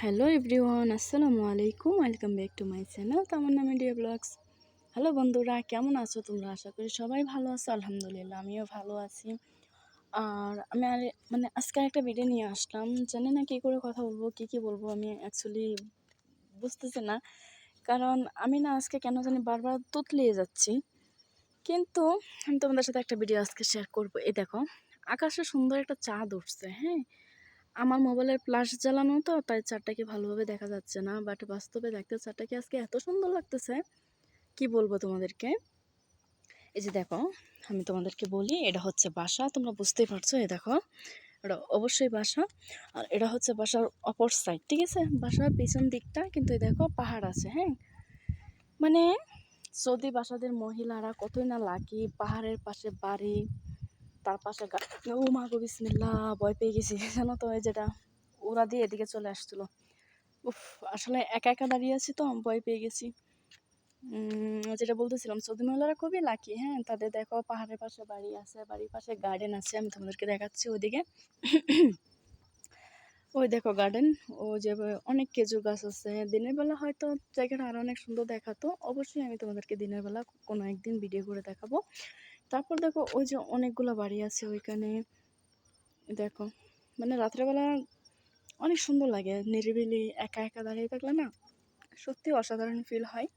Hello everyone, আসসালামু আলাইকুম। Welcome back to my channel Tamanna media blogs. Hello বন্ধুরা, কেমন আছো তোমরা? আশা করি সবাই ভালো আছো। আলহামদুলিল্লাহ, আমিও ভালো আছি। আর আমি আজকে একটা ভিডিও নিয়ে আসলাম। জানি না কী করে কথা বলবো, কী বলবো, আমি অ্যাকচুয়ালি বুঝতেছি না। কারণ আমি না আজকে কেন জানি বারবার তুতলিয়ে যাচ্ছি। কিন্তু আমি তোমাদের সাথে একটা ভিডিও আজকে শেয়ার করবো। এই দেখো, আকাশে সুন্দর একটা চাঁদ উঠছে। হ্যাঁ, আমার মোবাইলের ফ্ল্যাশ জ্বালানো তো, তাই চাঁদটাকে ভালোভাবে দেখা যাচ্ছে না, বাট বাস্তবে দেখতে চাঁদটাকে আজকে এত সুন্দর লাগতেছে, কি বলবো তোমাদেরকে। এই যে দেখো, আমি তোমাদেরকে বলি, এটা হচ্ছে বাসা, তোমরা বুঝতেই পারছো। এই দেখো, এটা অবশ্যই বাসা। আর এটা হচ্ছে বাসার অপর সাইড, ঠিক আছে, বাসার পিছন দিকটা কিন্তু এই দেখো পাহাড় আছে। হ্যাঁ, মানে সৌদি বাসাদের মহিলারা কতই না লাকি, পাহাড়ের পাশে বাড়ি, তার পাশে ও মা গো বিসমিল্লাহ, ভয় পেয়ে গেছি জানো তো। এই যেটা ওরা দিয়ে এদিকে চলে আসছিল। উফ, আসলে একা একা দাঁড়িয়ে আছি তো, ভয় পেয়ে গেছি। যেটা বলতেছিলাম, সৌদি মহিলারা খুবই লাকি। হ্যাঁ, তাদের দেখো পাহাড়ের পাশে বাড়ি আছে, বাড়ির পাশে গার্ডেন আছে। আমি তোমাদেরকে দেখাচ্ছি ওইদিকে। ওই দেখো গার্ডেন, ও যে অনেক খেজুর গাছ আছে। দিনের বেলা হয়তো জায়গাটা আরো অনেক সুন্দর দেখাতো। অবশ্যই আমি তোমাদেরকে দিনের বেলা কোনো একদিন ভিডিও করে দেখাবো। তারপর দেখো ওই যে অনেকগুলো বাড়ি আছে ওইখানে। দেখো, রাত্রেবেলা অনেক সুন্দর লাগে, নিরিবিলি একা একা দাঁড়িয়ে থাকলে না সত্যি অসাধারণ ফিল হয়।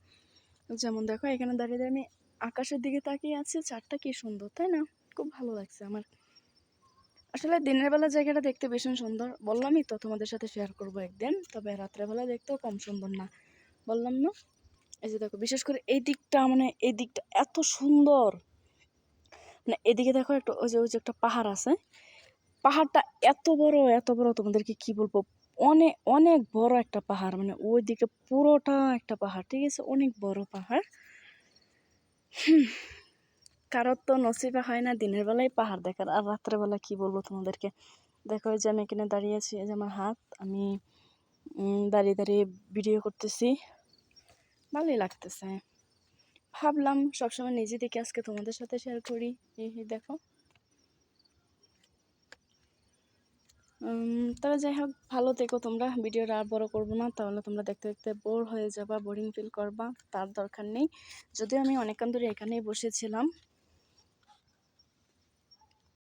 যেমন দেখো, এখানে দাঁড়িয়ে দাঁড়িয়ে আমি আকাশের দিকে তাকিয়ে আছি, চারটা কি সুন্দর, তাই না? খুব ভালো লাগছে আমার। আসলে দিনের বেলা জায়গাটা দেখতে ভীষণ সুন্দর, বললামই তো তোমাদের সাথে শেয়ার করবো একদিন। তবে রাত্রেবেলা দেখতেও কম সুন্দর না, বললাম না। এই যে দেখো, বিশেষ করে এই দিকটা, এই দিকটা এত সুন্দর। এদিকে দেখো একটা, ওই যে একটা পাহাড় আছে। পাহাড়টা এত বড় এত বড়, তোমাদেরকে কি বলবো, অনেক অনেক বড় একটা পাহাড়। ওই দিকে পুরোটা একটা পাহাড়, ঠিক আছে, অনেক বড় পাহাড়। কারোর তো নসিবে হয় না দিনের বেলায় পাহাড় দেখার, আর রাত্রেবেলা কি বলবো তোমাদেরকে। দেখো, এই যে আমি এখানে দাঁড়িয়ে আছি, এই যে আমার হাত, আমি দাঁড়িয়ে দাঁড়িয়ে ভিডিও করতেছি, ভালোই লাগতেছে। ভাবলাম সবসময় নিজে দেখে আজকে তোমাদের সাথে শেয়ার করি। এই দেখো। তবে যাই হোক, ভালো থেকো তোমরা। ভিডিওটা আর বড় করবো না, তাহলে তোমরা দেখতে দেখতে বোর হয়ে যাবা, বোরিং ফিল করবা, তার দরকার নেই। যদিও আমি অনেকক্ষণ ধরে এখানেই বসেছিলাম,